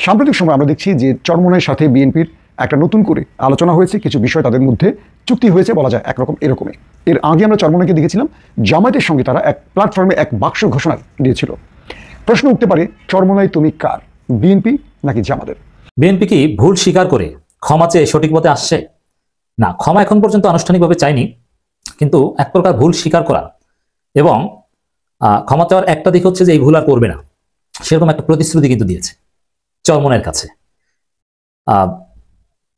সাম্প্রতিক সময় আমরা দেখছি যে চরমোনাইয়ের সাথে বিএনপির একটা নতুন করে আলোচনা হয়েছে, কিছু বিষয় তাদের মধ্যে চুক্তি হয়েছে বলা যায় একরকম এরকমই। এর আগে আমরা চরমোনাইকে দেখেছিলাম জামায়াতের সঙ্গে তারা এক প্ল্যাটফর্মে এক বাক্স ঘোষণা দিয়েছিল। প্রশ্ন উঠতে পারে, চরমোনাই তুমি কার, বিএনপি নাকি জামাতের? বিএনপি কি ভুল স্বীকার করে ক্ষমা চেয়ে সঠিক পথে আসছে? না, ক্ষমা এখন পর্যন্ত আনুষ্ঠানিকভাবে চাইনি, কিন্তু এক প্রকার ভুল স্বীকার করা এবং ক্ষমা চাওয়ার একটা দিক হচ্ছে যে এই ভুল আর করবে না, সেরকম একটা প্রতিশ্রুতি কিন্তু দিয়েছে চরমোনাইয়ের কাছে।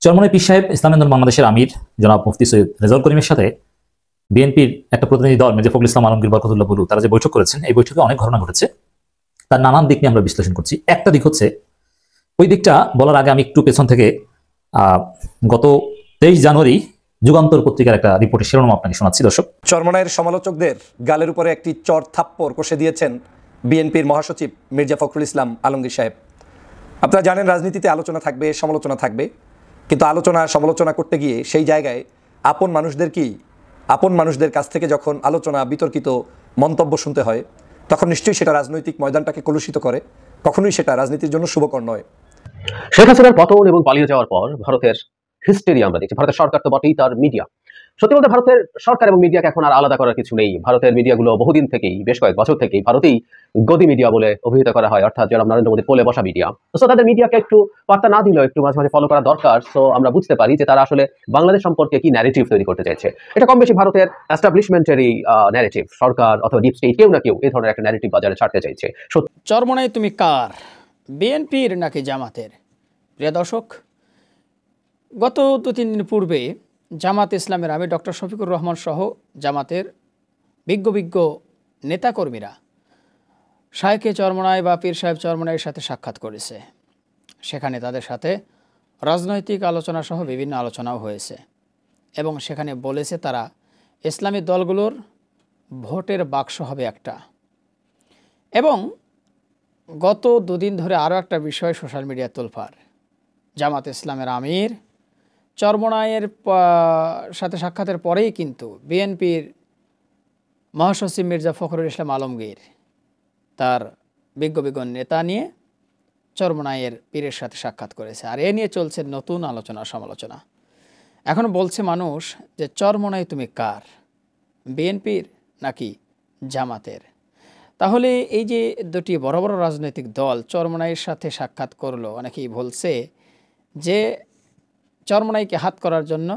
চরমোনাই পীর সাহেব ইসলামী আন্দোলন বাংলাদেশের আমির জনাব মুফতি সৈয়দ রেজাউল করিমের সাথে বিএনপির একটা প্রতিনিধি দল মির্জা ফখরুল ইসলাম আলমগীর বরকতুল্লাহ বুলু তারা যে বৈঠক করেছেন, এই বৈঠকে অনেক ঘটনা ঘটেছে, তার নানান দিক নিয়ে আমরা বিশ্লেষণ করছি। একটা দিক হচ্ছে, ওই দিকটা বলার আগে আমি একটু পেছন থেকে গত 23 জানুয়ারি যুগান্তর পত্রিকার একটা রিপোর্টের শিরোনাম আপনাকে শোনাচ্ছি দর্শক। চরমোনাইয়ের সমালোচকদের গালের উপরে একটি চর থাপ্পড় কষে দিয়েছেন বিএনপির মহাসচিব মির্জা ফখরুল ইসলাম আলমগীর সাহেব। আপনারা জানেন, রাজনীতিতে আলোচনা থাকবে, সমালোচনা থাকবে, কিন্তু সমালোচনা করতে গিয়ে সেই জায়গায় আপন মানুষদের কাছ থেকে যখন আলোচনা, বিতর্কিত মন্তব্য শুনতে হয়, তখন নিশ্চয়ই সেটা রাজনৈতিক ময়দানটাকে কলুষিত করে, কখনোই সেটা রাজনীতির জন্য শুভকর নয়। শেখ হাসিনার পতন এবং পালিয়ে যাওয়ার পর ভারতের হিস্টেরি আমরা দেখছি। ভারতের সরকার তো বটেই, তার মিডিয়া, সত্যি বলতে ভারতের সরকার এবং মিডিয়াকে এখন আর আলাদা করার কিছু নেই। ভারতের মিডিয়াগুলো বহুদিন থেকেই, বেশ কয়েক বছর থেকেই ভারতেই গদি মিডিয়া বলে অভিহিত করা হয়, অর্থাৎ যারা নরেন্দ্র মোদী পোলে বসা মিডিয়া। তো তাদের মিডিয়াকে একটু বার্তা না দিলেও একটু মাঝে মাঝে ফলো করা দরকার। সো আমরা বুঝতে পারি যে তারা আসলে বাংলাদেশ সম্পর্কে কি ন্যারেটিভ তৈরি করতে চাইছে। এটা কম বেশি ভারতের এস্টাবলিশমেন্টেরই ন্যারেটিভ। সরকার অথবা ডিপ স্টেট কেউ না কেউ এই ধরনের একটা ন্যারেটিভ বাজারে ছাড়তে চাইছে। চরমোনাই তুমি কার, বিএনপির নাকি জামাতের? প্রিয় দর্শক, গত 2-3 দিন পূর্বে জামাত ইসলামের আমির ডক্টর শফিকুর রহমান সহ জামাতের বিজ্ঞ নেতাকর্মীরা শায়েখে চরমোনাই বা পীর সাহেব চরমোনাইয়ের সাথে সাক্ষাৎ করেছে। সেখানে তাদের সাথে রাজনৈতিক আলোচনা সহ বিভিন্ন আলোচনাও হয়েছে এবং সেখানে বলেছে তারা ইসলামী দলগুলোর ভোটের বাক্স হবে একটা। এবং গত 2 দিন ধরে আরও একটা বিষয় সোশ্যাল মিডিয়া তোলপাড়, জামাত ইসলামের আমির চরমোনাইয়ের সাথে সাক্ষাতের পরেই কিন্তু বিএনপির মহাসচিব মির্জা ফখরুল ইসলাম আলমগীর তার বিজ্ঞ নেতা নিয়ে চরমোনাইয়ের পীরের সাথে সাক্ষাৎ করেছে। আর এ নিয়ে চলছে নতুন আলোচনা সমালোচনা। এখন বলছে মানুষ যে চরমোনাই তুমি কার, বিএনপির নাকি জামাতের? তাহলে এই যে দুটি বড় বড় রাজনৈতিক দল চরমোনাইয়ের সাথে সাক্ষাৎ করলো, অনেকেই বলছে যে চরমোনাইকে হাত করার জন্য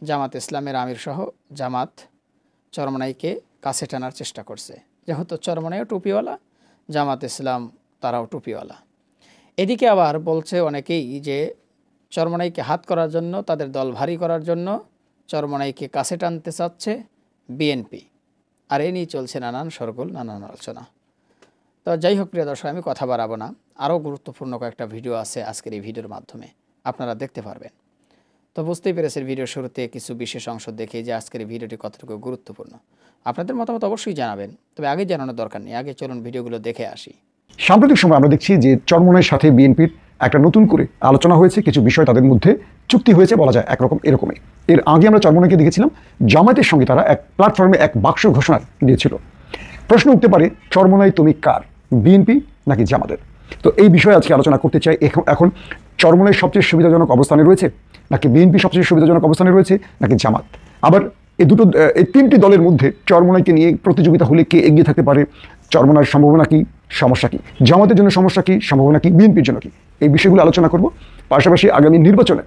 জামাত ইসলামের আমির সহ জামাত চরমোনাইকে কাছে টানার চেষ্টা করছে। যেহেতু চরমোনাইও টুপিওয়ালা, জামাত ইসলাম তারাও টুপিওয়ালা। এদিকে আবার বলছে অনেকেই যে চরমোনাইকে হাত করার জন্য, তাদের দল ভারী করার জন্য চরমোনাইকে কাছে টানতে চাচ্ছে বিএনপি। আর এ নিয়ে চলছে নানান শোরগোল, নানান আলোচনা। তো যাই হোক প্রিয় দর্শক, আমি কথা বাড়াবো না, আরও গুরুত্বপূর্ণ কয়েকটা ভিডিও আছে আজকের এই ভিডিওর মাধ্যমে আপনারা দেখতে পারবেন। তো বুঝতেই পেরেছেন ভিডিওর শুরুতে কিছু বিশেষ অংশ দেখে যে আজকের এই ভিডিওটি কতটুকু গুরুত্বপূর্ণ। আপনাদের মতামত অবশ্যই জানাবেন, তবে আগে জানানোর দরকার নেই, আগে চলুন ভিডিওগুলো দেখে আসি। সাম্প্রতিক সময় আমরা দেখছি যে চরমোনাইয়ের সাথে বিএনপির একটা নতুন করে আলোচনা হয়েছে, কিছু বিষয় তাদের মধ্যে চুক্তি হয়েছে বলা যায় একরকম এরকমই। এর আগে আমরা চরমোনাইকে দেখেছিলাম জামায়াতের সঙ্গে তারা এক প্ল্যাটফর্মে এক বাক্স ঘোষণা দিয়েছিল। প্রশ্ন উঠতে পারে, চরমোনাই তুমি কার, বিএনপি নাকি জামাতের? তো এই বিষয়ে আজকে আলোচনা করতে চাই। এখন চরমোনাই সবচেয়ে সুবিধাজনক অবস্থানে রয়েছে নাকি বিএনপি সবচেয়ে সুবিধাজনক অবস্থানে রয়েছে নাকি জামাত? আবার এই তিনটি দলের মধ্যে চরমোনাইকে নিয়ে প্রতিযোগিতা হলে কে এগিয়ে থাকতে পারে? চরমোনাইয়ের সম্ভাবনা কি, সমস্যা কি? জামাতের জন্য সমস্যা কি, সম্ভাবনা কি? বিএনপির জন্য কি? এই বিষয়গুলো আলোচনা করব। পাশাপাশি আগামী নির্বাচনে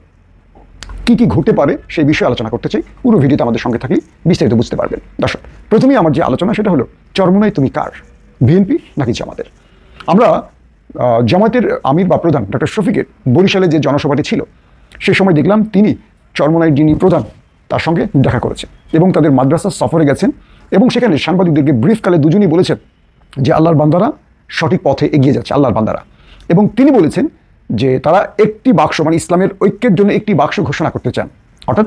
কি কি ঘটতে পারে সেই বিষয়ে আলোচনা করতে চাই। পুরো ভিডিওতে আমাদের সঙ্গে থাকলে বিস্তারিত বুঝতে পারবেন। দর্শক, প্রথমেই আমার যে আলোচনা সেটা হলো চরমোনাই তুমি কার, বিএনপি নাকি জামাতের? আমরা জামাতের আমির বা প্রধান ডক্টর শফিকের বরিশালে যে জনসভাটি ছিল, সে সময় দেখলাম তিনি চরমোনাইয়ের যিনি প্রধান তার সঙ্গে দেখা করেছেন এবং তাদের মাদ্রাসা সফরে গেছেন এবং সেখানে সাংবাদিকদেরকে ব্রিফকালে দুজনই বলেছেন যে আল্লাহর বান্দারা সঠিক পথে এগিয়ে যাচ্ছে, আল্লাহর বান্দারা। এবং তিনি বলেছেন যে তারা একটি বাক্স, মানে ইসলামের ঐক্যের জন্য একটি বাক্স ঘোষণা করতে চান। অর্থাৎ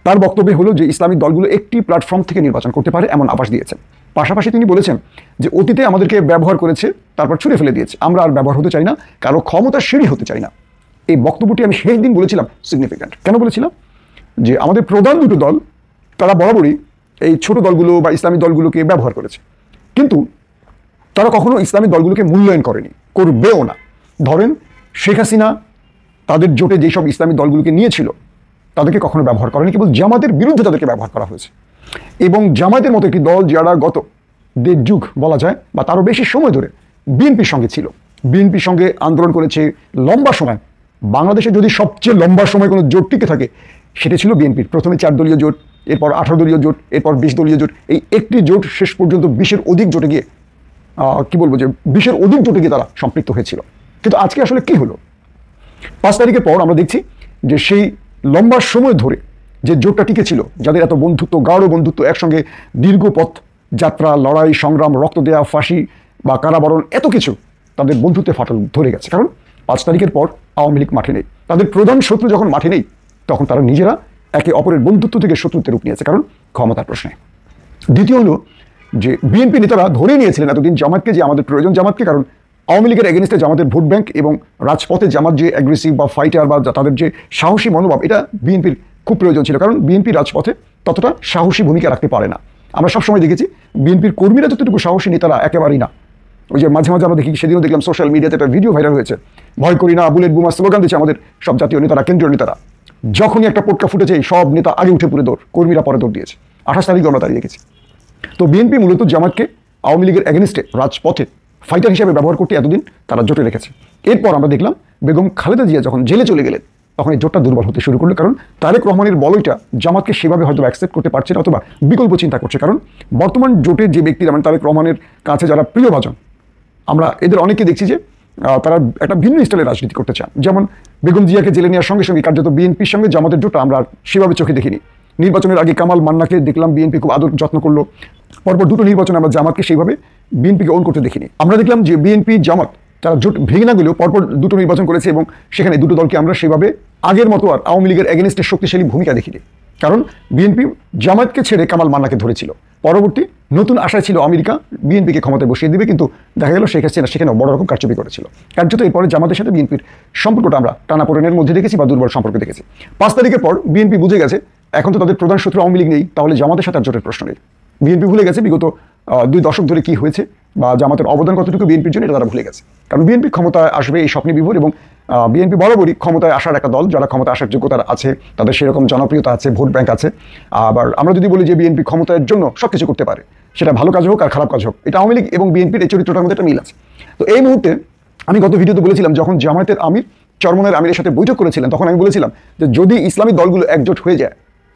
তার বক্তব্য হলো যে ইসলামিক দলগুলো একটি প্ল্যাটফর্ম থেকে নির্বাচন করতে পারে, এমন আভাস দিয়েছেন। পাশাপাশি তিনি বলেছেন যে অতীতে আমাদেরকে ব্যবহার করেছে, তারপর ছুঁড়ে ফেলে দিয়েছে, আমরা আর ব্যবহার হতে চাই না, কারো ক্ষমতার সিঁড়ি হতে চাই না। এই বক্তব্যটি আমি সেই দিন বলেছিলাম সিগনিফিক্যান্ট। কেন বলেছিলাম? যে আমাদের প্রধান দুটো দল তারা বরাবরই এই ছোট দলগুলো বা ইসলামী দলগুলোকে ব্যবহার করেছে, কিন্তু তারা কখনো ইসলামী দলগুলোকে মূল্যায়ন করেনি, করবেও না। ধরেন শেখ হাসিনা তাদের জোটে যেসব ইসলামী দলগুলোকে নিয়েছিল তাদেরকে কখনো ব্যবহার করেনি, কেবল জামাতের বিরুদ্ধে তাদেরকে ব্যবহার করা হয়েছে। এবং জামাতের মতো একটি দল যারা গত 1.5 যুগ বলা যায় বা তারও বেশি সময় ধরে বিএনপির সঙ্গে ছিল, বিএনপির সঙ্গে আন্দোলন করেছে লম্বা সময়। বাংলাদেশে যদি সবচেয়ে লম্বা সময় কোনো জোট টিকে থাকে সেটা ছিল বিএনপির। প্রথমে 4 দলীয় জোট, এরপর 18 দলীয় জোট, এরপর 20 দলীয় জোট, এই একটি জোট শেষ পর্যন্ত 20-এর অধিক জোটে গিয়ে কি বলবো যে 20-এর অধিক জোটে গিয়ে তারা সম্পৃক্ত হয়েছিল। কিন্তু আজকে আসলে কি হলো? 5 তারিখের পর আমরা দেখছি যে সেই লম্বা সময় ধরে যে জোটটা টিকে ছিল, যাদের এত বন্ধুত্ব, গাঢ় বন্ধুত্ব, একসঙ্গে দীর্ঘ পথ যাত্রা, লড়াই, সংগ্রাম, রক্ত দেয়া, ফাঁসি বা কারাবরণ, এত কিছু, তাদের বন্ধুত্বে ফাটল ধরে গেছে। কারণ 5 তারিখের পর আওয়ামী লীগ মাঠে নেই। তাদের প্রধান শত্রু যখন মাঠে নেই তখন তারা নিজেরা একে অপরের বন্ধুত্ব থেকে শত্রুত্বের রূপ নিয়েছে, কারণ ক্ষমতার প্রশ্নে। দ্বিতীয় হলো যে বিএনপি নেতারা ধরে নিয়েছিলেন এতদিন জামাতকে, যে আমাদের প্রয়োজন জামাতকে, কারণ আওয়ামী লীগের এগেনস্টে জামাতের ভোট ব্যাংক এবং রাজপথে জামাত যে অ্যাগ্রেসিভ বা ফাইটার বা তাদের যে সাহসী মনোভাব, এটা বিএনপির খুব প্রয়োজন ছিল। কারণ বিএনপি রাজপথে ততটা সাহসী ভূমিকা রাখতে পারে না। আমরা সবসময় দেখেছি বিএনপির কর্মীরা যতটুকু সাহসী, নেতারা একেবারেই না। ওই যে মাঝে মাঝে আমরা দেখি, সেদিনও দেখলাম সোশ্যাল মিডিয়াতে একটা ভিডিও ভাইরাল হয়েছে, ভয় করি না, বুলেট বোমা স্লোগান দিচ্ছে আমাদের সব জাতীয় নেতারা, কেন্দ্রীয় নেতারা। যখনই একটা পটকা ফুটেছে সব নেতা আগে উঠে পড়ে দৌড়, কর্মীরা পরে দৌড় দিয়েছে। 28 তারিখে আমরা তাই দেখেছি। তো বিএনপি মূলত জামাতকে আওয়ামী লীগের এগেনস্টে রাজপথে ফাইটার হিসেবে ব্যবহার করতে এতদিন তারা জোটে রেখেছে। এরপর আমরা দেখলাম বেগম খালেদা জিয়া যখন জেলে চলে গেলেন তখন এই জোটটা দুর্বল হতে শুরু করলো, কারণ তারেক রহমানের বলয়টা জামাতকে সেভাবে হয়তো অ্যাকসেপ্ট করতে পারছে না, অথবা বিকল্প চিন্তা করছে। কারণ বর্তমান জোটের যে ব্যক্তিরা, মানে তারেক রহমানের কাছে যারা প্রিয়ভাজন, আমরা এদের অনেকে দেখছি যে তারা একটা ভিন্ন স্টাইলে রাজনীতি করতে চান। যেমন বেগম জিয়াকে জেলে নেওয়ার সঙ্গে সঙ্গে কার্যত বিএনপির সঙ্গে জামাতের জোটটা আমরা সেভাবে চোখে দেখিনি। নির্বাচনের আগে কামাল মান্নাকে দেখলাম বিএনপি খুব আদর যত্ন করলো, পরপর 2টো নির্বাচনে আমরা জামাতকে সেইভাবে বিএনপিকে অন করতে দেখিনি। আমরা দেখলাম যে বিএনপি জামাত তারা জোট ভেঙে না গেলেও পরপর 2টো নির্বাচন করেছে এবং সেখানে 2টো দলকে আমরা সেভাবে আগের মতো আর আওয়ামী লীগের এগেনস্টে শক্তিশালী ভূমিকা দেখিনি। কারণ বিএনপি জামাতকে ছেড়ে কামাল মান্নাকে ধরেছিল। পরবর্তী নতুন আশায় ছিল আমেরিকা বিএনপিকে ক্ষমতায় বসিয়ে দিবে, কিন্তু দেখা গেল শেখ হাসিনা সেখানে বড় রকম কারচুপি করেছিল। কার্যত এরপরে জামাতের সাথে বিএনপির সম্পর্কটা আমরা টানাপোড়েনের মধ্যে দেখেছি বা দুর্বল সম্পর্ক দেখেছি। 5 তারিখের পর বিএনপি বুঝে গেছে এখন তো তাদের প্রধান শত্রু আওয়ামী লীগ নেই, তাহলে জামাতের সাথে আর জোটের প্রশ্ন নেই। বিএনপি ভুলে গেছে বিগত 2 দশক ধরে কি হয়েছে বা জামাতের অবদান কতটুকু বিএনপির জন্য, এটা তারা ভুলে গেছে। কারণ বিএনপি ক্ষমতায় আসবে এই স্বপ্নে বিভোর, এবং বিএনপি বরাবরই ক্ষমতায় আসার একটা দল, যারা ক্ষমতায় আসার যোগ্যতা আছে, তাদের সেরকম জনপ্রিয়তা আছে, ভোট ব্যাংক আছে। আবার আমরা যদি বলি যে বিএনপি ক্ষমতার জন্য সব কিছু করতে পারে, সেটা ভালো কাজ হোক আর খারাপ কাজ হোক, এটা আওয়ামী লীগ এবং বিএনপির এই চরিত্রটার মধ্যে একটা মিল আছে। তো এই মুহূর্তে আমি গত ভিডিওতে বলেছিলাম, যখন জামায়াতের আমির চরমনের আমিরের সাথে বৈঠক করেছিলেন তখন আমি বলেছিলাম যে যদি ইসলামী দলগুলো একজোট হয়ে যায়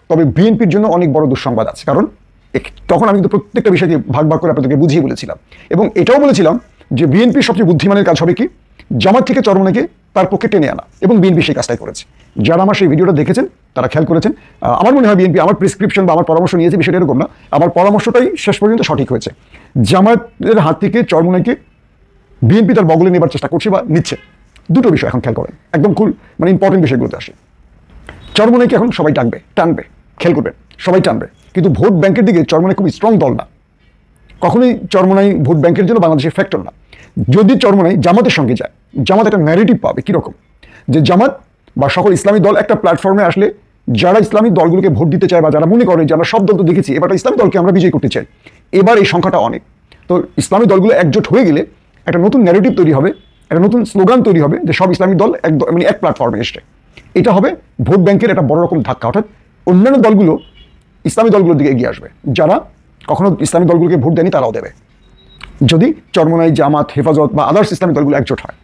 তবে বিএনপির জন্য অনেক বড় দুঃসংবাদ আছে। কারণ তখন আমি কিন্তু প্রত্যেকটা বিষয়কে ভাগ ভাগ করে আপনাদেরকে বুঝিয়ে বলেছিলাম, এবং এটাও বলেছিলাম যে বিএনপির সবচেয়ে বুদ্ধিমানের কাজ হবে কি, জামাত থেকে চরমনাইকে তার পক্ষে টেনে আনা, এবং বিএনপি সেই কাজটাই করেছে। যারা আমার সেই ভিডিওটা দেখেছেন তারা খেয়াল করেছেন। আমার মনে হয় বিএনপি আমার প্রেসক্রিপশন বা আমার পরামর্শ নিয়েছে, বিষয়টা এরকম না, আমার পরামর্শটাই শেষ পর্যন্ত সঠিক হয়েছে। জামাতের হাত থেকে চরমনাইকে বিএনপি তার বগলে নেবার চেষ্টা করছে বা নিচ্ছে। 2টো বিষয় এখন খেয়াল করেন, একদম খুব মানে ইম্পর্টেন্ট বিষয়গুলোতে আসে। চরমনাইকে এখন সবাই টানবে, খেয়াল করবেন, সবাই টানবে, কিন্তু ভোট ব্যাংকের দিকে চরমনাই খুব স্ট্রং দল না, কখনোই চরমনাই ভোট ব্যাংকের জন্য বাংলাদেশের ফ্যাক্টর না। যদি চরমনাই জামাতের সঙ্গে যায়, জামাত একটা ন্যারেটিভ পাবে কীরকম, যে জামাত বা সকল ইসলামী দল একটা প্ল্যাটফর্মে আসলে যারা ইসলামী দলগুলোকে ভোট দিতে চায় বা যারা মনে করে যে আমরা সব দল তো দেখেছি, এবার ইসলামী দলকে আমরা বিজয়ী করতে চাই, এবার এই সংখ্যাটা অনেক। তো ইসলামী দলগুলো একজোট হয়ে গেলে একটা নতুন ন্যারেটিভ তৈরি হবে, একটা নতুন স্লোগান তৈরি হবে যে সব ইসলামী দল এক প্ল্যাটফর্মে এসছে। এটা হবে ভোট ব্যাংকের একটা বড় রকম ধাক্কা, অর্থাৎ অন্যান্য দলগুলো ইসলামী দলগুলোর দিকে এগিয়ে আসবে, যারা কখনো ইসলামী দলগুলোকে ভোট দেয়নি তারাও দেবে, যদি চরমনাই, জামাত, হেফাজত বা আদার্স ইসলামী দলগুলো একজোট হয়।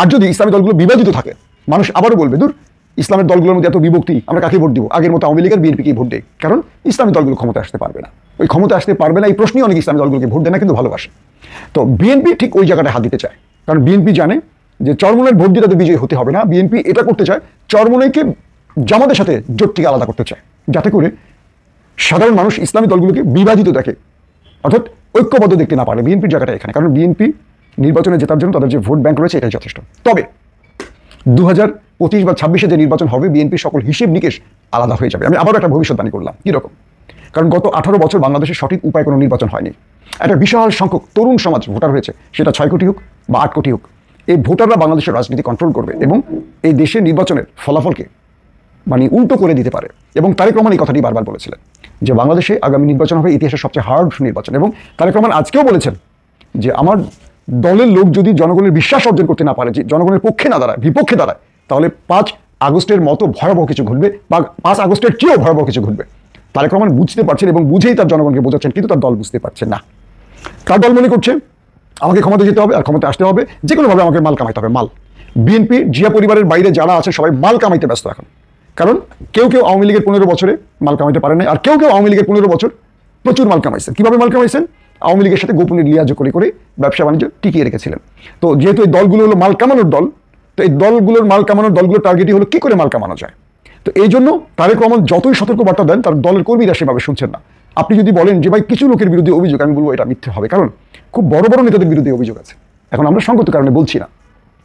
আর যদি ইসলামী দলগুলো বিভাজিত থাকে, মানুষ আবারও বলবে দূর ইসলামের দলগুলোর মধ্যে এত বিভক্তি, আমরা কাকে ভোট দিব, আগের মতো আওয়ামী লীগ আর বিএনপিকেই ভোট দেয়, কারণ ইসলামী দলগুলো ক্ষমতায় আসতে পারবে না। ওই ক্ষমতা আসতে পারবে না এই প্রশ্নেই অনেক ইসলামী দলগুলোকে ভোট দেয় না, কিন্তু ভালোবাসে। তো বিএনপি ঠিক ওই জায়গাটায় হাত দিতে চায়, কারণ বিএনপি জানে যে চরমনাইয়ের ভোট দিয়ে তাদের বিজয়ী হতে হবে না। বিএনপি এটা করতে চায়, চরমনাইকে জামাতের সাথে জোট থেকে আলাদা করতে চায়, যাতে করে সাধারণ মানুষ ইসলামী দলগুলোকে বিভাজিত দেখে, অর্থাৎ ঐক্যবদ্ধ দেখতে না পারে। বিএনপির জায়গাটা এখানে, কারণ বিএনপি নির্বাচনে জেতার জন্য তাদের যে ভোট ব্যাংক রয়েছে এটাই যথেষ্ট। তবে 2025 বা 26-এ যে নির্বাচন হবে, বিএনপির সকল হিসেব নিকেশ আলাদা হয়ে যাবে। আমি আবারও একটা ভবিষ্যৎবাণী করলাম, কীরকম, কারণ গত 18 বছর বাংলাদেশের সঠিক উপায়ে কোনো নির্বাচন হয়নি। একটা বিশাল সংখ্যক তরুণ সমাজ ভোটার হয়েছে, সেটা 6 কোটি হোক বা 8 কোটি হোক। এই ভোটাররা বাংলাদেশের রাজনীতি কন্ট্রোল করবে এবং এই দেশের নির্বাচনের ফলাফলকে মানে উল্টো করে দিতে পারে। এবং তারেক রহমান এই কথাটি বারবার বলেছিলেন যে বাংলাদেশে আগামী নির্বাচন হবে ইতিহাসের সবচেয়ে হার্ড নির্বাচন, এবং তারেক রহমান আজকেও বলেছেন যে আমার দলের লোক যদি জনগণের বিশ্বাস অর্জন করতে না পারে, যে জনগণের পক্ষে না দাঁড়ায়, বিপক্ষে দাঁড়ায়, তাহলে 5 আগস্টের মতো ভয়াবহ কিছু ঘটবে, বা 5 আগস্টের চেয়েও ভয়াবহ কিছু ঘটবে। তারেক রহমান বুঝতে পারছেন এবং বুঝেই তার জনগণকে বোঝাচ্ছেন, কিন্তু তার দল বুঝতে পারছেন না। তার দল মনে করছে আমাকে ক্ষমতা যেতে হবে আর ক্ষমতা আসতে হবে, যে কোনোভাবে আমাকে মাল কামাইতে হবে, মাল। বিএনপি জিয়া পরিবারের বাইরে যারা আছে সবাই মাল কামাইতে ব্যস্ত এখন। কারণ কেউ কেউ আওয়ামী লীগের 15 বছরে মাল কামাইতে পারেন নাই, আর কেউ কেউ আওয়ামী লীগের 15 বছর প্রচুর মাল কামাইছেন। কীভাবে মাল কামাইছেন? আওয়ামী লীগের সাথে গোপনে লিয়াজ করে করে ব্যবসা বাণিজ্য টিকিয়ে রেখেছিলেন। তো যেহেতু এই দলগুলো হলো মাল কামানোর দল, তো এই দলগুলোর মাল কামানোর দলগুলোর টার্গেটই হলো কী করে মাল কামানো যায়। তো এই জন্য তারেক রহমান যতই সতর্কবার্তা দেন, তার দলের কর্মীরা সেভাবে শুনছেন না। আপনি যদি বলেন যে ভাই কিছু লোকের বিরুদ্ধে অভিযোগ, আমি বলবো এটা মিথ্যে হবে, কারণ খুব বড় বড় নেতাদের বিরুদ্ধে অভিযোগ আছে। এখন আমরা সঙ্গত কারণে বলছি না,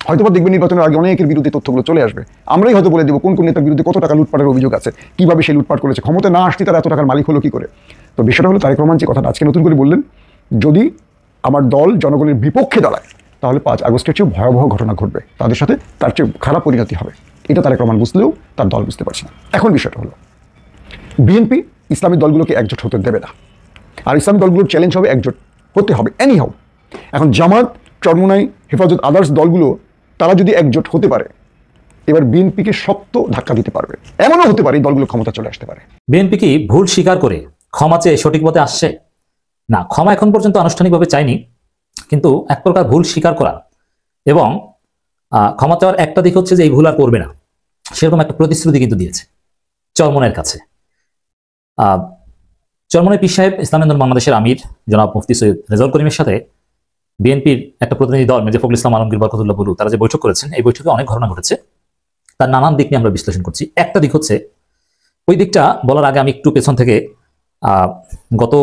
হয়তো দেখবেন নির্বাচনের আগে অনেকের বিরুদ্ধে তথ্যগুলো চলে আসবে, আমরাই হয়তো বলে দেবো কোন কোন নেতার বিরুদ্ধে কত টাকা লুটপাটের অভিযোগ আছে, কিভাবে সে লুটপাট করেছে, ক্ষমতা না আসতে তারা এত টাকার মালিক হলো কি করে। তো বিষয়টা হলো তারেক রহমান যে কথাটা আজকে নতুন করে বললেন, যদি আমার দল জনগণের বিপক্ষে দাঁড়ায় তাহলে 5 আগস্টের চেয়েও ভয়াবহ ঘটনা ঘটবে, তাদের সাথে তার চেয়ে খারাপ পরিণতি হবে। এটা তারেক রহমান বুঝলেও তার দল বুঝতে পারছে না। এখন বিষয়টা হলো বিএনপি ইসলামী দলগুলোকে একজোট হতে দেবে না, আর ইসলামী দলগুলোর চ্যালেঞ্জ হবে একজোট হতে হবে এনি হাউ। এখন জামাত, চরমোনাই, হেফাজত, আদার্স দলগুলো তারা যদি একজোট হতে পারে, এবার বিএনপিকে শক্ত ধাক্কা দিতে পারবে। এমনও হতে পারে এই দলগুলো ক্ষমতা চলে আসতে পারে। বিএনপি কি ভুল স্বীকার করে ক্ষমা চেয়ে সঠিক পথে আসছে? না, ক্ষমা এখন পর্যন্ত আনুষ্ঠানিকভাবে চাইনি, কিন্তু এক প্রকার ভুল স্বীকার করা এবং ক্ষমা চাওয়ার একটা দিক হচ্ছে যে এই ভুল আর করবে না, সেরকম একটা প্রতিশ্রুতি কিন্তু দিয়েছে চরমোনাইয়ের কাছে। চরমোনাই পীর সাহেব ইসলামেন্দর বাংলাদেশের আমির জনাব মুফতি সৈয়দ রেজাউল করিমের সাথে বিএনপির একটা প্রতিনিধি দল মির্জা ফখরুল ইসলাম আলমগীর বরকতুল্লাহ বুলু তারা যে বৈঠক করেছেন, এই বৈঠকে অনেক ঘটনা ঘটেছে, তার নানান দিক নিয়ে আমরা বিশ্লেষণ করছি। একটা দিক হচ্ছে, ওই দিকটা বলার আগে আমি একটু পেছন থেকে গত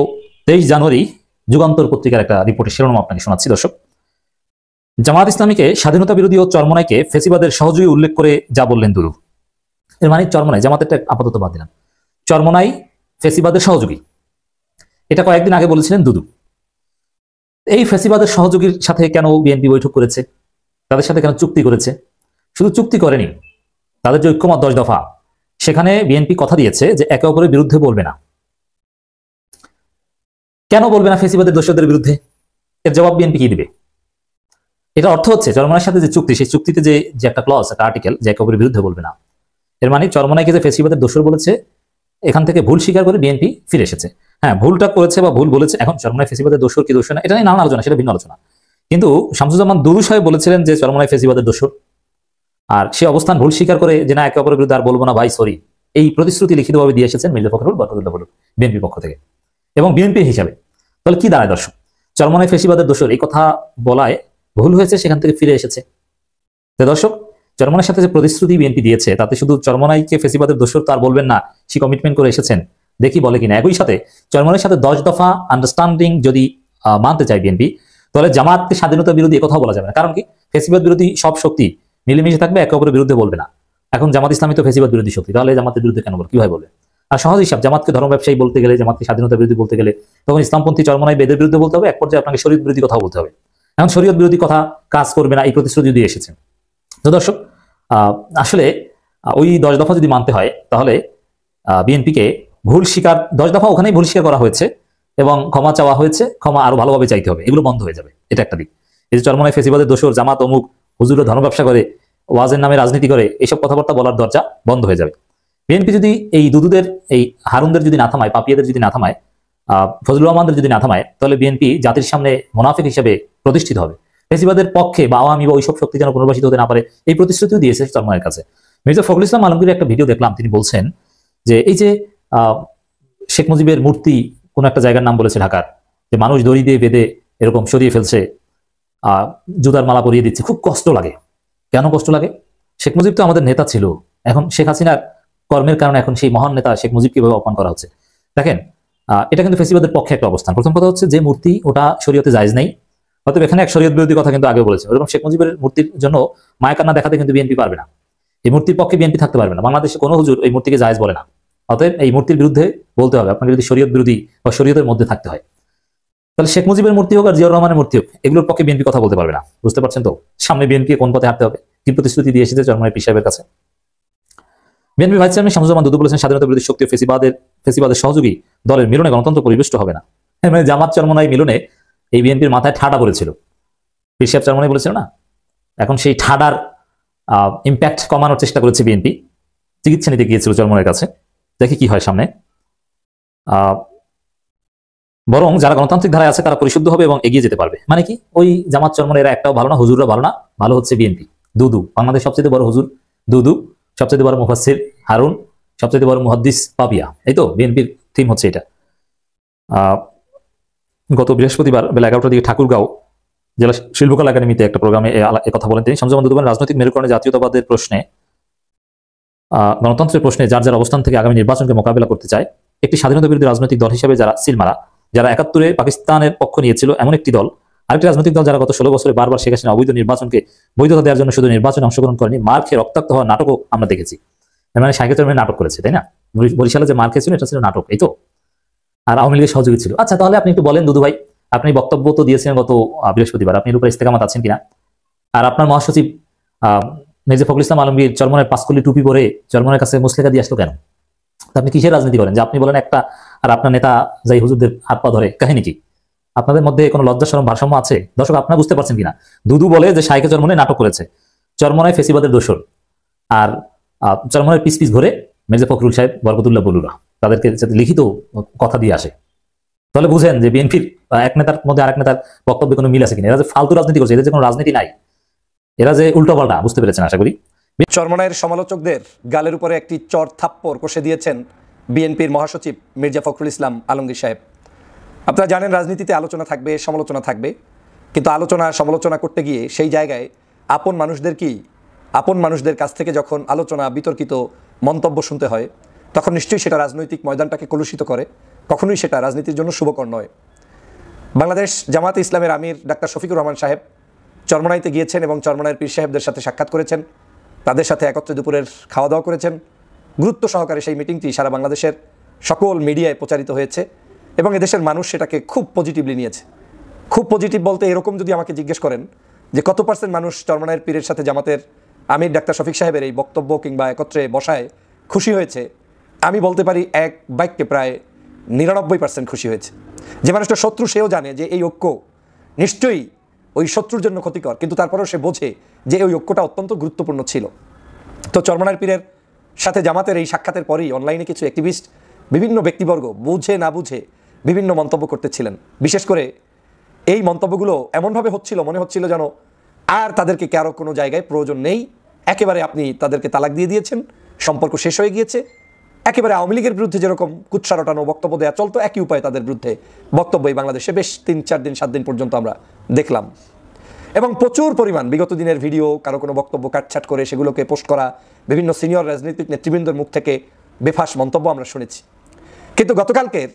23 জানুয়ারি যুগান্তর পত্রিকার একটা রিপোর্টের শিরোনাম আপনাকে শোনাচ্ছি। দর্শক, জামাত ইসলামীকে স্বাধীনতা বিরোধী ও চরমোনাইকে ফেসিবাদের সহযোগী উল্লেখ করে যা বললেন দুরু, এর মানে চরমোনাই, জামাতেরটা আপাতত বাদ দিলাম, চরমোনাই ফেসিবাদের সহযোগী, এটা কয়েকদিন আগে বলেছিলেন দুদু। এই ফেসিবাদের সহযোগীর সাথে কেন বিএনপি বৈঠক করেছে, তাদের সাথে কেন চুক্তি করেছে? শুধু চুক্তি করেনি, তাদের যে ঐক্যমত 10 দফা, সেখানে বিএনপি কথা দিয়েছে যে একে অপরের বিরুদ্ধে বলবে না। কেন বলবে না ফেসিবাদের দোষীদের বিরুদ্ধে? এর জবাব বিএনপি কি দিবে? এটা অর্থ হচ্ছে চরমোনাইয়ের সাথে যে চুক্তি, সেই চুক্তিতে যে একটা ক্লজ, একটা আর্টিকেল, যে একে অপরের বিরুদ্ধে বলবে না, এর মানে চরমোনাইকে যে ফেসিবাদের দোষর বলেছে, এখান থেকে ভুল স্বীকার করে বিএনপি ফিরে এসেছে। হ্যাঁ, ভুলটা করেছে বা ভুল বলেছে, এখন চরমোনাই ফেসিবাদের দোষর কি দোষর না এটা নিয়ে নানান আলোচনা, সেটা ভিন্ন আলোচনা। কিন্তু শামসুজ্জামান দুরু সাহেব বলেছিলেন যে চরমোনাই ফেসিবাদের দোষর, আর সে অবস্থান ভুল স্বীকার করে যে না একে অপরের বিরুদ্ধে আর বলবো না ভাই, সরি, এই প্রতিশ্রুতি লিখিতভাবে দিয়ে এসেছেন মির্জা ফখরুল বরকতুল্লাহ বুলু বিএনপি পক্ষ থেকে এবং বিএনপি হিসাবে। তাহলে কি দাঁড়ায় দর্শক? চরমোনাই ফেসিবাদের দোষর এই কথা বলায় ভুল হয়েছে, সেখান থেকে ফিরে এসেছে। তো দর্শক, চরমোনাইয়ের সাথে যে প্রতিশ্রুতি বিএনপি দিয়েছে, তাতে শুধু চরমোনাইকে ফেসিবাদের দোষর তার বলবেন না, সে কমিটমেন্ট করে এসেছেন, দেখি বলে কিনা। একই সাথে চরমোনাইয়ের সাথে 10 দফা আন্ডারস্ট্যান্ডিং যদি মানতে চায় বিএনপি, তাহলে জামাতকে স্বাধীনতা বিরোধী কথা বলা যাবে না। কারণ কি? ফেসিবাদ বিরোধী সব শক্তি মিলেমিশে থাকবে, একে অপরের বিরুদ্ধে বলবে না। এখন জামাত ইসলামী তো ফেসিবাদ বিরোধী শক্তি, তাহলে জামাতের বিরুদ্ধে কেন বলবে, কিভাবে বলবে? আর সহজ হিসাব, জামাতকে ধর্ম ব্যবসায়ী বলতে গেলে, জামাতকে স্বাধীনতা বিরোধী বলতে গেলে, তখন ইসলামপন্থী চরমোনাই বেদের বিরুদ্ধে বলতে হবে, এক পর্যায়ে আপনাকে শরীয়ত বিরোধী কথা বলতে হবে। এখন শরীয়ত বিরোধী কথা কাজ করবে না, এই প্রতিশ্রুতি দিয়ে এসেছে। তো দর্শক, আসলে ওই 10 দফা যদি মানতে হয়, তাহলে বিএনপিকে ভুল স্বীকার, 10 দফা ওখানেই ভুল স্বীকার করা হয়েছে এবং ক্ষমা চাওয়া হয়েছে, ক্ষমা আরো ভালোভাবে চাইতে হবে, এগুলো বন্ধ হয়ে যাবে। এটা একটা দিক। এই যে চরমোনাই ফেসিবাদের দোষর, জামাত অমুক, হুজুরের ধর্ম ব্যবসা করে, ওয়াজের নামে রাজনীতি করে, এইসব কথাবার্তা বলার দরজা বন্ধ হয়ে যাবে। বিএনপি যদি এই দুদুদের, এই হারুনদের যদি না থামায়, পাপিয়াদের যদি না থামায়, ফজলুর রহমানদের যদি না থামায়, তাহলে বিএনপি জাতির সামনে মুনাফিক হিসেবে প্রতিষ্ঠিত হবে। ফেসিবাদের পক্ষে বা আওয়ামী বা ওইসব শক্তি যেন পুনর্বাসিত হতে না পারে, এই প্রতিশ্রুতিও দিয়েছে চরমোনাইয়ের কাছে। মির্জা ফখরুল ইসলাম আলমগীরের একটা ভিডিও দেখলাম, তিনি বলছেন যে এই যে শেখ মুজিবের মূর্তি কোন একটা জায়গার নাম বলেছে ঢাকার, যে মানুষ দড়ি দিয়ে বেঁধে এরকম সরিয়ে ফেলছে, জুতার মালা পরিয়ে দিচ্ছে, খুব কষ্ট লাগে। কেন কষ্ট লাগে? শেখ মুজিব তো আমাদের নেতা ছিল, এখন শেখ হাসিনার কর্মের কারণে এখন সেই মহান নেতা শেখ মুজিবকে কিভাবে অপমান করা হচ্ছে। দেখেন, এটা কিন্তু ফেসিবাদের পক্ষে একটা অবস্থান। প্রথম কথা হচ্ছে যে মূর্তি, ওটা শরীয়তে জায়েজ নেই, হয়তো এখানে এক শরীয়ত বিরোধী কথা কিন্তু আগে বলেছে। ওরকম শেখ মুজিবের মূর্তির জন্য মায়া কান্না দেখাতে কিন্তু বিএনপি পারবে না, এই মূর্তির পক্ষে বিএনপি থাকতে পারবে না। বাংলাদেশে কোনো হুজুর এই মূর্তিকে জায়েজ বলে না, অতএব এই মূর্তির বিরুদ্ধে বলতে হবে আপনাকে, যদি শরীয়ত বিরোধী বা শরীয়তের মধ্যে থাকতে হয়। তাহলে শেখ মুজিবের মূর্তি হোক আর জিয়াউর রহমানের মূর্তি হোক, এগুলোর পক্ষে বিএনপি কথা বলতে পারবে না। বুঝতে পারছেন তো সামনে বিএনপি কোন পথে হাঁটতে হবে, কি প্রতিশ্রুতি দিয়ে এসেছে চরমোনাই পীর সাহেবের কাছে। বিএনপি ভাইস চেয়ারম্যান শামসুজ্জামান দুদু বলেছেন স্বাধীনতা বিরোধী শক্তি ও ফেসিবাদের সহযোগী দলের মিলনে গণতন্ত্র পরিবেষ্ট হবে না। মানে জামাত চরমোনাই মিলনে এই বিএনপির মাথায় ঠাডা পড়েছিল। পীর সাহেব চরমনাই বলেছিল না, এখন সেই ঠাডার ইম্প্যাক্ট কমানোর চেষ্টা করেছে বিএনপি। চিকিৎসা নিতে গিয়েছিল চরমনাইয়ের কাছে, দেখি কি হয় সামনে। বরং যারা গণতান্ত্রিক ধারায় আছে তারা পরিশুদ্ধ হবে এবং এগিয়ে যেতে পারবে। মানে কি, ওই জামাত চরমনাই এরা একটাও ভালো না, হুজুররা ভালো না, ভালো হচ্ছে বিএনপি। দুদু বাংলাদেশ সবচেয়ে বড় হুজুর দুদু, সবচেয়ে বড় মুফাসসির হারুন, সবচেয়ে বড় মুহাদ্দিস পাপিয়া। এই তো বিএনপির থিম হচ্ছে এটা। গত বৃহস্পতিবার বেলা 11টার দিকে ঠাকুরগাঁও জেলা শিল্পকলা একাডেমিতে একটা প্রোগ্রামে কথা বলেন তিনি। শামসুজ্জামান দুদু বলেন, রাজনৈতিক মেরুকরণে জাতীয়তাবাদের প্রশ্নে, গণতন্ত্রের প্রশ্নে যার যার অবস্থান থেকে আগামী নির্বাচনকে মোকাবেলা করতে চায়, একটি স্বাধীনতা বিরোধী রাজনৈতিক দল হিসেবে যারা সিলমারা, যারা 71-এ পাকিস্তানের পক্ষ নিয়েছিল এমন একটি দল, আরেকটি রাজনৈতিক দল যারা গত 16 বছরে বারবার শেখ হাসিনা অবৈধ নির্বাচনকে বৈধতা দেওয়ার জন্য শুধু নির্বাচনে অংশগ্রহণ করেনি, মার খেয়ে রক্তাক্ত হওয়ার নাটকও আমরা দেখেছি। মানে শাহেক চরমনাই নাটক করেছে, তাই না? বরিশালে যে মার খেয়েছিল এটা ছিল নাটক, এই তো। আর আওয়ামী লীগের সহযোগী ছিল। আচ্ছা, তাহলে আপনি একটু বলেন দুদু ভাই, আপনি বক্তব্য তো দিয়েছিলেন গত বৃহস্পতিবার, আপনি এর উপরে ইস্তেকামত আছেন কিনা? আর আপনার মহাসচিব মির্জা ফখরুল ইসলাম আলমগীর চরমনাইয়ের পাঁচকলি টুপি পরে চরমনাইয়ের কাছে মুসলেখা দিয়ে আসলো কেন? আপনি কিসের রাজনীতি করেন যে আপনি বলেন একটা আর আপনার নেতা যাই হুজুরদের হাত পা ধরে? কাহিনী কি? আপনাদের মধ্যে কোনো লজ্জা শরম ভারসাম্য আছে? দর্শক, আপনারা বুঝতে পারছেন কিনা? দুদু বলে যে শাহেকে চরমনাই নাটক করেছে, চরমনাই ফেসিবাদের দোসর, আর চরমনাইয়ের পিস পিস ঘরে মির্জা ফখরুল সাহেব, বরকতুল্লাহ বলুরা তাদেরকে যাতে লিখিত কথা দিয়ে আসে। তাহলে বুঝেন যে বিএনপির এক নেতার মধ্যে আরেক নেতার বক্তব্যে কোনো মিল আছে কিনা। এরা যে ফালতু রাজনীতি করছে, এদের যে কোনো রাজনীতি নাই, এরা যে উল্টো পাল্টা, বুঝতে পেরেছেন আশা করি। চরমনাইয়ের সমালোচকদের গালের উপরে একটি চর থাপ্পড় কষে দিয়েছেন বিএনপির মহাসচিব মির্জা ফখরুল ইসলাম আলমগীর সাহেব। আপনারা জানেন রাজনীতিতে আলোচনা থাকবে, সমালোচনা থাকবে, কিন্তু আলোচনা সমালোচনা করতে গিয়ে সেই জায়গায় আপন মানুষদের কাছ থেকে যখন আলোচনা, বিতর্কিত মন্তব্য শুনতে হয়, তখন নিশ্চয়ই সেটা রাজনৈতিক ময়দানটাকে কলুষিত করে, কখনোই সেটা রাজনীতির জন্য শুভকর নয়। বাংলাদেশ জামাতে ইসলামের আমির ডাক্তার শফিকুর রহমান সাহেব চরমনাইতে গিয়েছেন এবং চরমনাইয়ের পীর সাহেবদের সাথে সাক্ষাৎ করেছেন, তাদের সাথে একত্রে দুপুরের খাওয়া দাওয়া করেছেন। গুরুত্ব সহকারে সেই মিটিংটি সারা বাংলাদেশের সকল মিডিয়ায় প্রচারিত হয়েছে এবং এদেশের মানুষ সেটাকে খুব পজিটিভলি নিয়েছে। খুব পজিটিভ বলতে এরকম যদি আমাকে জিজ্ঞেস করেন যে কত পার্সেন্ট মানুষ চরমনাইয়ের পীরের সাথে জামাতের আমির ডাক্তার শফিক সাহেবের এই বক্তব্য কিংবা একত্রে বসায় খুশি হয়েছে, আমি বলতে পারি এক বাক্যে প্রায় 99% খুশি হয়েছে। যে মানুষটা শত্রু সেও জানে যে এই ঐক্য নিশ্চয়ই ওই শত্রুর জন্য ক্ষতিকর, কিন্তু তারপরেও সে বোঝে যে ওই ঐক্যটা অত্যন্ত গুরুত্বপূর্ণ ছিল। তো চরমনাইয়ের পীরের সাথে জামাতের এই সাক্ষাতের পরেই অনলাইনে কিছু অ্যাক্টিভিস্ট, বিভিন্ন ব্যক্তিবর্গ বুঝে না বুঝে বিভিন্ন মন্তব্য করতেছিলেন। বিশেষ করে এই মন্তব্যগুলো এমনভাবে হচ্ছিল, মনে হচ্ছিল যেন আর তাদেরকে কারো কোনো জায়গায় প্রয়োজন নেই, একেবারে আপনি তাদেরকে তালাক দিয়ে দিয়েছেন, সম্পর্ক শেষ হয়ে গিয়েছে। একেবারে আওয়ামী লীগের বিরুদ্ধে যেরকম কুৎসা রটানো বক্তব্য দেওয়া চলতো, একই উপায়ে তাদের বিরুদ্ধে বক্তব্য এই বাংলাদেশে বেশ 3-4 দিন 7 দিন পর্যন্ত আমরা দেখলাম। এবং প্রচুর পরিমাণ বিগত দিনের ভিডিও, কারো কোনো বক্তব্য কাটছাট করে সেগুলোকে পোস্ট করা, বিভিন্ন সিনিয়র রাজনৈতিক নেতৃবৃন্দের মুখ থেকে বেফাস মন্তব্য আমরা শুনেছি। কিন্তু গতকালকের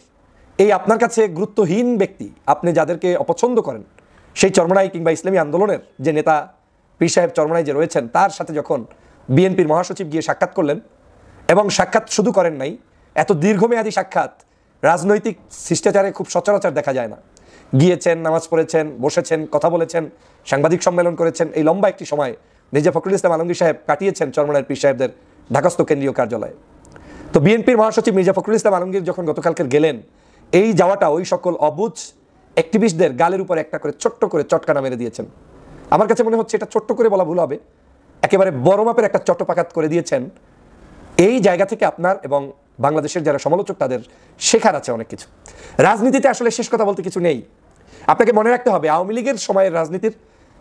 এই আপনার কাছে গুরুত্বহীন ব্যক্তি, আপনি যাদেরকে অপছন্দ করেন, সেই চরমনাই কিংবা ইসলামী আন্দোলনের যে নেতা পীর সাহেব চরমনাই যে রয়েছেন, তার সাথে যখন বিএনপির মহাসচিব গিয়ে সাক্ষাৎ করলেন, এবং সাক্ষাৎ শুধু করেন নাই, এত দীর্ঘমেয়াদী সাক্ষাৎ রাজনৈতিক শিষ্টাচারে খুব সচরাচর দেখা যায় না। গিয়েছেন, নামাজ পড়েছেন, বসেছেন, কথা বলেছেন, সাংবাদিক সম্মেলন করেছেন। এই লম্বা একটি সময় মির্জা ফখরুল ইসলাম আলমগীর সাহেব কাটিয়েছেন চরমনাইয়ের পীর সাহেবদের ঢাকাস্থ কেন্দ্রীয় কার্যালয়ে। তো বিএনপির মহাসচিব মির্জা ফখরুল ইসলাম আলমগীর যখন গতকালকের গেলেন, এই যাওয়াটা ওই সকল অবুঝ অ্যাক্টিভিস্টদের গালের উপর একটা করে ছোট্ট করে চটকানা মেরে দিয়েছেন। আমার কাছে মনে হচ্ছে এটা ছোট্ট করে বলা ভুল হবে, একেবারে বড় মাপের একটা চট্টপাঘাত করে দিয়েছেন। এই জায়গা থেকে আপনার এবং বাংলাদেশের যারা সমালোচক তাদের শেখার আছে অনেক কিছু। রাজনীতিতে আসলে শেষ কথা বলতে কিছু নেই। আপনাকে মনে রাখতে হবে আওয়ামী লীগের সময়ের রাজনীতির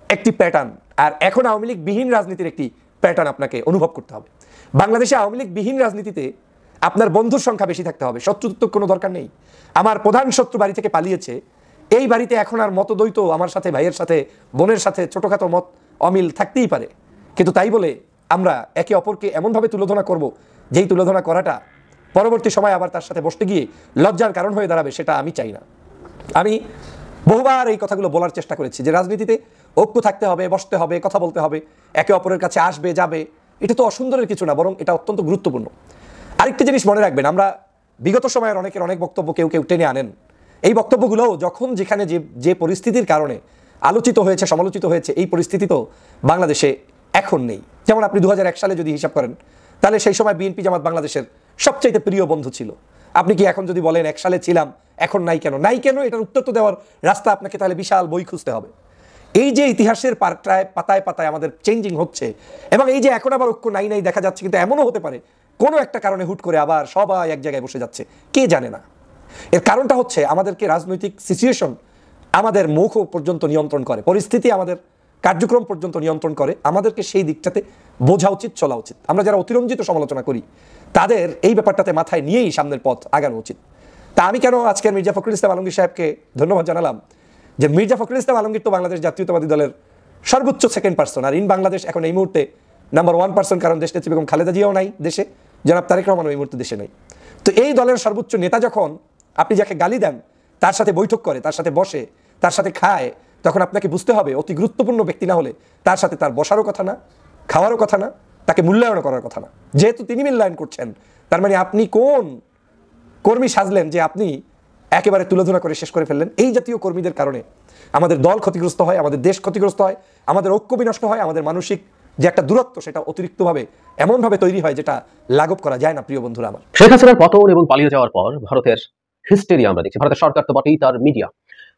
একটি প্যাটার্ন, আর এখন আওয়ামী লীগ বিহীন রাজনীতির একটি প্যাটার্ন আপনাকে অনুভব করতে হবে। বাংলাদেশে আওয়ামী লীগ বিহীন রাজনীতিতে আপনার বন্ধুর সংখ্যা বেশি থাকতে হবে, শত্রুর তো কোনো দরকার নেই। আমার প্রধান শত্রু বাড়ি থেকে পালিয়েছে, এই বাড়িতে এখন আর মতদ্বৈত আমার সাথে, ভাইয়ের সাথে, বোনের সাথে ছোটোখাটো মত অমিল থাকতেই পারে, কিন্তু তাই বলে আমরা একে অপরকে এমনভাবে তুলোধনা করব যেই তুলোধনা করাটা পরবর্তী সময় আবার তার সাথে বসতে গিয়ে লজ্জার কারণ হয়ে দাঁড়াবে, সেটা আমি চাই না। আমি বহুবার এই কথাগুলো বলার চেষ্টা করেছি যে রাজনীতিতে ঐক্য থাকতে হবে, বসতে হবে, কথা বলতে হবে, একে অপরের কাছে আসবে যাবে, এটা তো অসুন্দরের কিছু না, বরং এটা অত্যন্ত গুরুত্বপূর্ণ। আরেকটা জিনিস মনে রাখবেন, আমরা বিগত সময়ের অনেকের অনেক বক্তব্য কেউ কেউ টেনে আনেন, এই বক্তব্যগুলোও যখন যেখানে যে পরিস্থিতির কারণে আলোচিত হয়েছে, সমালোচিত হয়েছে, এই পরিস্থিতি তো বাংলাদেশে এখন নেই। যেমন আপনি 2001 সালে যদি হিসাব করেন, তাহলে সেই সময় বিএনপি জামাত বাংলাদেশের সবচাইতে প্রিয় বন্ধু ছিল। আপনি কি এখন যদি বলেন 1 সালে ছিলাম, এখন নাই কেন, এটার উত্তর তো দেওয়ার রাস্তা আপনাকে তাহলে বিশাল বই খুঁজতে হবে। এই যে ইতিহাসের পাতায় পাতায় পাতায় আমাদের চেঞ্জিং হচ্ছে, এবং এই যে এখন আবার ঐক্য নাই নাই দেখা যাচ্ছে, কিন্তু এমনও হতে পারে কোনো একটা কারণে হুট করে আবার সবাই এক জায়গায় বসে যাচ্ছে, কে জানে না। এর কারণটা হচ্ছে আমাদেরকে রাজনৈতিক সিচুয়েশন আমাদের মুখ পর্যন্ত নিয়ন্ত্রণ করে, পরিস্থিতি আমাদের কার্যক্রম পর্যন্ত নিয়ন্ত্রণ করে। আমাদেরকে সেই দিকটাতে বোঝা উচিত, চলা উচিত। আমরা যারা অতিরঞ্জিত সমালোচনা করি তাদের এই ব্যাপারটাতে মাথায় নিয়েই সামনের পথ আগানো উচিত। তা আমি কেন আজকের মির্জা ফখরুল ইসলাম আলমগীর সাহেবকে ধন্যবাদ জানালাম, যে মির্জা ফখরুল ইসলাম আলমগীর তো বাংলাদেশ জাতীয়তাবাদী দলের সর্বোচ্চ সেকেন্ড পার্সন, আর ইন বাংলাদেশ এখন এই মুহূর্তে নাম্বার 1 পার্সন, কারণ দেশনেত্রী বেগম খালেদা জিয়াও নাই দেশে, জনাব তারেক রহমানও এই মুহূর্তে দেশে নাই। তো এই দলের সর্বোচ্চ নেতা যখন আপনি যাকে গালি দেন তার সাথে বৈঠক করে, তার সাথে বসে, তার সাথে খায়, তখন আপনাকে বুঝতে হবে অতি গুরুত্বপূর্ণ ব্যক্তি না হলে তার সাথে তার বসারও কথা না, খাওয়ারও কথা না, তাকে মূল্যায়ন করার কথা না। যেহেতু তিনি মূল্যায়ন করছেন, তার মানে আপনি কোন কর্মী সাজলেন যে আপনি একেবারে তুলোধনা করে শেষ করে ফেললেন। এই জাতীয় কর্মীদের কারণে আমাদের দল ক্ষতিগ্রস্ত হয়, আমাদের দেশ ক্ষতিগ্রস্ত হয়, আমাদের ঐক্য বিনষ্ট হয়, আমাদের মানসিক যে একটা দূরত্ব সেটা অতিরিক্তভাবে এমনভাবে তৈরি হয় যেটা লাঘব করা যায় না। প্রিয় বন্ধুরা আমার, শেখ হাসিনার পতন এবং পালিয়ে যাওয়ার পর ভারতের হিস্টেরি আমরা দেখছি। ভারতের সরকার তো বটেই, তার মিডিয়া।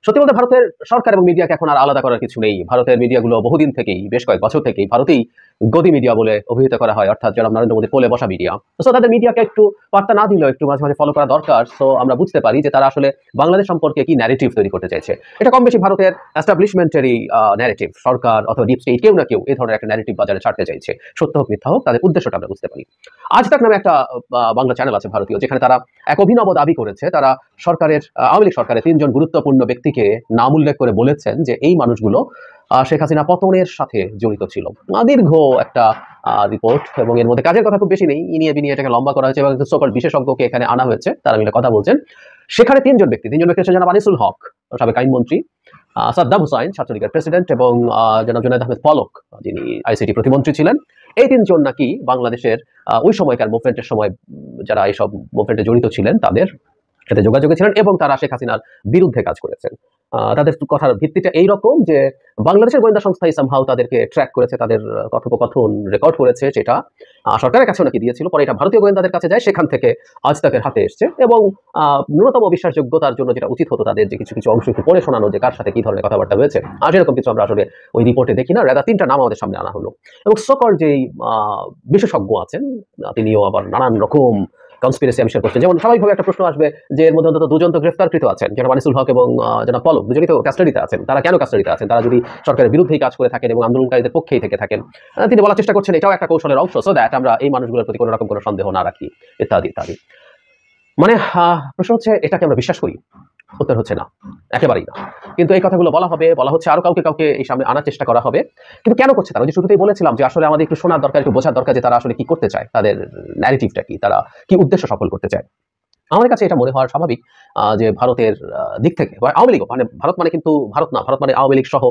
সত্যি বলতে ভারতের সরকার এবং মিডিয়াকে এখন আর আলাদা করার কিছু নেই। ভারতের মিডিয়াগুলো বহুদিন থেকেই, বেশ কয়েক বছর থেকেই ভারতেই গদি মিডিয়া বলে অভিহিত করা হয়, অর্থাৎ জনাব নরেন্দ্র মোদীর কোলে বসা মিডিয়া। সো তাদের মিডিয়াকে একটু বার্তা না দিলেও একটু মাঝে মাঝে ফলো করা দরকার। সো আমরা বুঝতে পারি যে তারা আসলে বাংলাদেশ সম্পর্কে কি ন্যারেটিভ তৈরি করতে চাইছে। এটা কম বেশি ভারতের এস্টাবলিশমেন্টারি ন্যারেটিভ। সরকার অথবা ডিপ স্টেট কেউ না কেউ এই ধরনের একটা ন্যারেটিভ বাজারে ছাড়তে চাইছে, সত্য হোক মিথ্যা হোক, তাদের উদ্দেশ্যটা আমরা বুঝতে পারি। আজ তাক নামে একটা বাংলা চ্যানেল আছে ভারতীয়, যেখানে তারা এক অভিনব দাবি করেছে। তারা সরকারের, আওয়ামী লীগ সরকারের 3 জন গুরুত্বপূর্ণ ব্যক্তিকে নাম উল্লেখ করে বলেছেন যে এই মানুষগুলো শেখ হাসিনা পতনের সাথে জড়িত ছিল। দীর্ঘ একটা রিপোর্ট, এবং এর মধ্যে কাজের কথা খুব বেশি নেই, ইনিয়ে বিনিয়ে এটাকে লম্বা করা হয়েছে এবং সকল বিশেষজ্ঞকে এখানে আনা হয়েছে, তারা মিলে কথা বলছেন। সেখানে 3 জন ব্যক্তি হচ্ছে জনাব আনিসুল হক, সাবেক আইনমন্ত্রী, সাদ্দাম হুসাইন, ছাত্রলীগের প্রেসিডেন্ট, এবং জনাব জুনায়েদ আহমেদ পলক, যিনি আইসিটি প্রতিমন্ত্রী ছিলেন। এই 3 জন নাকি বাংলাদেশের ওই সময়কার মুভমেন্টের সময় যারা এইসব মুভমেন্টে জড়িত ছিলেন তাদের সাথে যোগাযোগে ছিলেন, এবং তারা শেখ হাসিনার বিরুদ্ধে কাজ করেছেন। তাদের কথার ভিত্তিটা এইরকম যে বাংলাদেশের গোয়েন্দা সংস্থাই সামহাও তাদেরকে ট্র্যাক করেছে, তাদের কথোপকথন রেকর্ড করেছে, যেটা সরকারের কাছেও নাকি দিয়েছিল। পরে এটা ভারতীয় গোয়েন্দাদের কাছে যায়, সেখান থেকে আজ তাকের হাতে এসছে, এবং ন্যূনতম বিশ্বাসযোগ্যতার জন্য যেটা উচিত হতো তাদের যে কিছু কিছু অংশ একটু পড়ে শোনানো, যে কার সাথে কি ধরনের কথাবার্তা হয়েছে। আর এরকম কিছু আমরা আসলে ওই রিপোর্টে দেখি না, রাদা 3টা নাম আমাদের সামনে আনা হলো। এবং সকল যেই বিশেষজ্ঞ আছেন তিনিও আবার নানান রকম কনস্পিরেসি আবিষ্কার করছেন। যেমন স্বাভাবিকভাবে একটা প্রশ্ন আসবে যে এর মধ্যে অন্তত 2 জন তো গ্রেফতারকৃত আছেন, জনাব আনিসুল হক এবং জনাব পলক, দুজনেই তো কাস্টাডিতে আছেন। তারা কেন কাস্টাডিতে আছেন? তারা যদি সরকারের বিরুদ্ধেই কাজ করে থাকেন এবং আন্দোলনকারীদের পক্ষেই থেকে থাকেন, তিনি বলার চেষ্টা করছেন এটাও একটা কৌশলের অংশ, সো দ্যাট আমরা এই মানুষগুলোর প্রতি কোনো রকম কোনো সন্দেহ না রাখি, ইত্যাদি ইত্যাদি। মানে প্রশ্ন হচ্ছে, এটাকে আমরা বিশ্বাস করি? উত্তর হচ্ছে না, একেবারেই না। কিন্তু এই কথাগুলো বলা হচ্ছে, আরো কাউকে এই সামনে আনার চেষ্টা করা হবে। কিন্তু কেন করছে তারা? যে শুরুতেই বলেছিলাম যে আসলে আমাদের একটু শোনার দরকার, একটু বোঝার দরকার যে তারা আসলে কি করতে চায়, তাদের ন্যারেটিভটা কি, তারা কি উদ্দেশ্য সফল করতে চায়। আমার কাছে এটা মনে হওয়ার স্বাভাবিক যে ভারতের দিক থেকে, আওয়ামী লীগ, মানে ভারত মানে কিন্তু ভারত না, ভারত মানে আওয়ামী লীগ সহ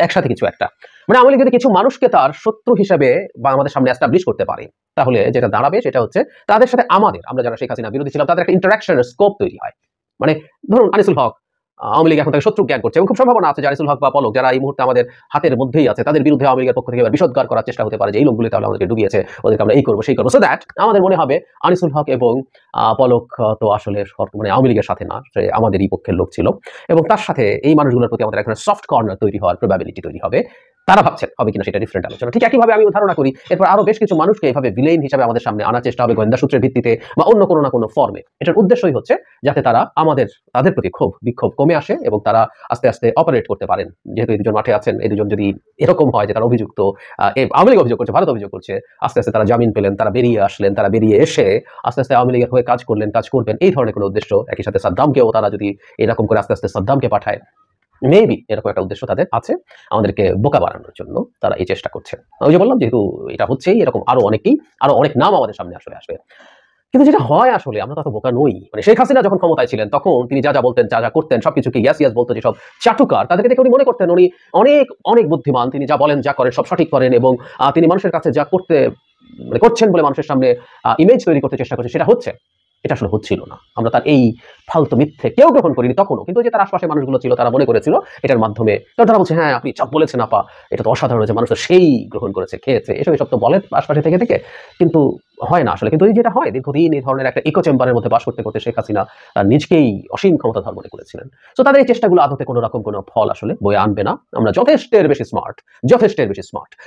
একসাথে কিছু একটা, মানে আওয়ামী লীগ যদি কিছু মানুষকে তার শত্রু হিসেবে বা আমাদের সামনে এস্টাবলিশ করতে পারে, তাহলে যেটা দাঁড়াবে সেটা হচ্ছে তাদের সাথে আমরা যারা শেখ হাসিনা বিরোধী ছিলাম তাদের একটা ইন্টারাকশনের স্কোপ তৈরি হয়। মানে ধরুন আনিসুল হক আওয়ামী লীগ এখন তাকে শত্রু জ্ঞান করছে, এবং খুব সম্ভাবনা আছে যে আনিসুল হক বা পলক, যারা এই মুহূর্তে আমাদের হাতের মধ্যেই আছে, তাদের বিরুদ্ধে আওয়ামী লীগের পক্ষ থেকে বিষোদ্গার করার চেষ্টা হতে পারে যে এই লোকগুলি তাহলে আমাদেরকে ডুবিয়েছে, ওদেরকে আমরা এই করবো সেই করবো। সো দ্যাট আমাদের মনে হবে আনিসুল হক এবং পলক তো আসলে মানে আওয়ামী লীগের সাথে না, সে আমাদেরই পক্ষের লোক ছিল, এবং তার সাথে এই মানুষগুলোর প্রতি আমাদের একটা সফট কর্নার তৈরি হওয়ার প্রবাবিলিটি তৈরি হবে। তারা ভাবছেন হবে কিনা সেটা ডিফারেন্ট আলোচনা। ঠিক একইভাবে আমি ধারণা করি এরপর আরো বেশ কিছু মানুষকে এইভাবে ভিলেন হিসাবে আমাদের সামনে আনার চেষ্টা হবে গোয়েন্দা সূত্রের ভিত্তিতে বা অন্য কোনো না কোনো ফর্মে। এটার উদ্দেশ্যই হচ্ছে যাতে তারা তাদের প্রতি বিক্ষোভ কমে আসে এবং তারা আস্তে আস্তে অপারেট করতে পারেন। যেহেতু এই 2 জন মাঠে আছেন, এই 2 জন যদি এরকম হয় যে তারা অভিযুক্ত, আওয়ামী লীগ অভিযোগ করছে, ভারত অভিযোগ করছে, আস্তে আস্তে তারা জামিন পেলেন, তারা বেরিয়ে আসলেন, তারা বেরিয়ে এসে আস্তে আস্তে আওয়ামী লীগের হয়ে কাজ করবেন, এই ধরনের কোনো উদ্দেশ্য, একই সাথে সাদ্দামকেও তারা যদি এরকম করে আস্তে আস্তে সাদ্দামকে পাঠায়, মেবি এরকম একটা উদ্দেশ্য তাদের আছে, আমাদেরকে বোকা বানানোর জন্য তারা এই চেষ্টা করছে। ওই যে বললাম, যেহেতু এটা হচ্ছেই, এরকম আরো অনেক নাম আমাদের সামনে আসলে আসবে। কিন্তু যেটা হয় আসলে আমরা তত বোকা নই। মানে শেখ হাসিনা যখন ক্ষমতায় ছিলেন তখন তিনি যা বলতেন, যা করতেন, সবকিছুকে ইয়াস বলতো, যেসব চাটুকার তাদেরকে দেখে উনি মনে করতেন উনি অনেক বুদ্ধিমান, তিনি যা বলেন যা করেন সব সঠিক করেন, এবং তিনি মানুষের কাছে যা করছেন বলে মানুষের সামনে ইমেজ তৈরি করতে চেষ্টা করছে সেটা হচ্ছে। এটা আসলে হচ্ছিল না। আমরা তার এই ফালতু মিথ্যে কেউ গ্রহণ করিনি তখনও, কিন্তু যে তার আশপাশে মানুষগুলো ছিল তারা মনে করেছিল এটার মাধ্যমে, তারা বলছে হ্যাঁ আপনি চাপ বলেছেন আপা, এটা তো অসাধারণ হয়েছে, মানুষ তো সেই গ্রহণ করেছে, খেয়েছে, এসব তো বলে আশপাশে থেকে, কিন্তু হয় না আসলে, কিন্তু এই যেটা হয় দীর্ঘদিন এই ধরনের একটা ইকো চেম্বারের মধ্যে বাস করতে করতে শেখ হাসিনা তার নিজকেই অসীম ক্ষমতাধর মনে করেছিলেন। তো তাদের এই চেষ্টাগুলো আদতে কোনো রকম কোনো ফল আসলে বয়ে আনবে না। আমরা যথেষ্টের বেশি স্মার্ট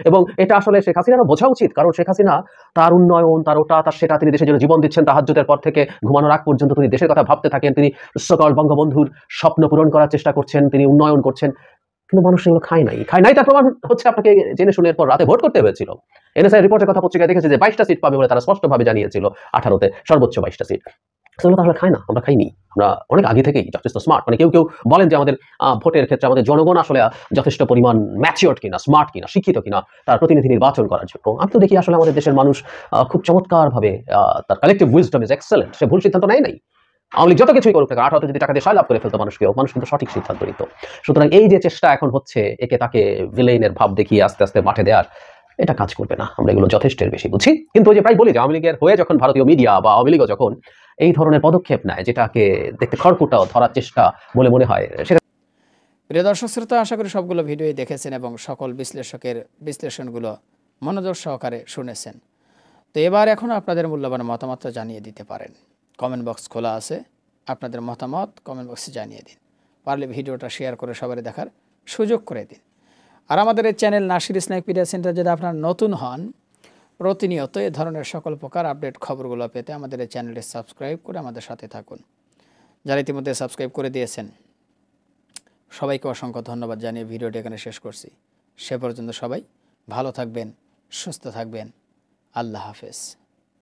এবং এটা আসলে শেখ হাসিনারও বোঝা উচিত, কারণ শেখ হাসিনা তার উন্নয়ন, তার ওটা, তার সেটা, তিনি দেশের জন্য জীবন দিচ্ছেন। তাহাজ্জুদের পর থেকে ঘুমানোর আগ পর্যন্ত তিনি দেশের কথা ভাবতে থাকেন, তিনি সকল বঙ্গবন্ধুর স্বপ্ন পূরণ করার চেষ্টা করছেন, তিনি উন্নয়ন করছেন, কিন্তু মানুষ এগুলো খায় নাই। তার প্রমাণ হচ্ছে আপনাকে জেনে শুনে এরপর রাতে ভোট করতে হয়েছিল। এনএসআই রিপোর্টের কথা পত্রিকায় দেখেছে যে 22টা সিট পাবে বলে তারা স্পষ্টভাবে জানিয়েছিল, 18তে সর্বোচ্চ 22টা সিট। সেগুলো তাহলে খায় না, আমরা খাইনি। আমরা অনেক আগে থেকেই যথেষ্ট স্মার্ট। মানে কেউ বলেন যে আমাদের ভোটের ক্ষেত্রে আমাদের জনগণ আসলে যথেষ্ট পরিমাণ ম্যাচিওর্ড কিনা, স্মার্ট কিনা, শিক্ষিত কিনা তার প্রতিনিধি নির্বাচন করার জন্য। আমি তো দেখি আসলে আমাদের দেশের মানুষ খুব চমৎকারভাবে তার কালেকটিভ উইজডম ইজ এক্সেলেন্ট। সে ভুল সিদ্ধান্ত নেয় নাই। আওয়ামী লীগ যত কিছুই করুক না, 18তে যদি টাকা দিয়ে লাভ করে ফেলতো মানুষ কিন্তু সঠিক সিদ্ধান্ত নিত। সুতরাং এই যে চেষ্টা এখন হচ্ছে তাকে ভিলেইনের ভাব দেখিয়ে আস্তে আস্তে মাঠে দেওয়ার, এটা কাজ করবে না। আমরা এগুলো যথেষ্টের বেশি বুঝি। কিন্তু ওই যে প্রায় বলি যে আওয়ামী লীগের হয়ে যখন ভারতীয় মিডিয়া বা আওয়ামী লীগও যখন এই ধরনের পদক্ষেপ নেয়, যেটাকে দেখতে খড়কুটাও ধরার চেষ্টা বলে মনে হয়, সেটা প্রিয় দর্শক শ্রোতা, আশা করি সবগুলো ভিডিওই দেখেছেন এবং সকল বিশ্লেষকের বিশ্লেষণগুলো মনোযোগ সহকারে শুনেছেন। তো এখন আপনাদের মূল্যবান মতামতটা জানিয়ে দিতে পারেন। কমেন্ট বক্স খোলা আছে, আপনাদের মতামত কমেন্ট বক্সে জানিয়ে দিন। পারলে ভিডিওটা শেয়ার করে সবাই দেখার সুযোগ করে দিন। আর আমাদের এই channel Nasir Islamic media centre যদি আপনার নতুন হন, প্রতিনিয়ত এ ধরনের সকল প্রকার আপডেট খবরগুলো পেতে আমাদের এই চ্যানেলটি সাবস্ক্রাইব করে আমাদের সাথে থাকুন। যারা ইতিমধ্যে সাবস্ক্রাইব করে দিয়েছেন সবাইকে অসংখ্য ধন্যবাদ জানিয়ে ভিডিওটি এখানে শেষ করছি। সে পর্যন্ত সবাই ভালো থাকবেন, সুস্থ থাকবেন। আল্লাহ হাফেজ।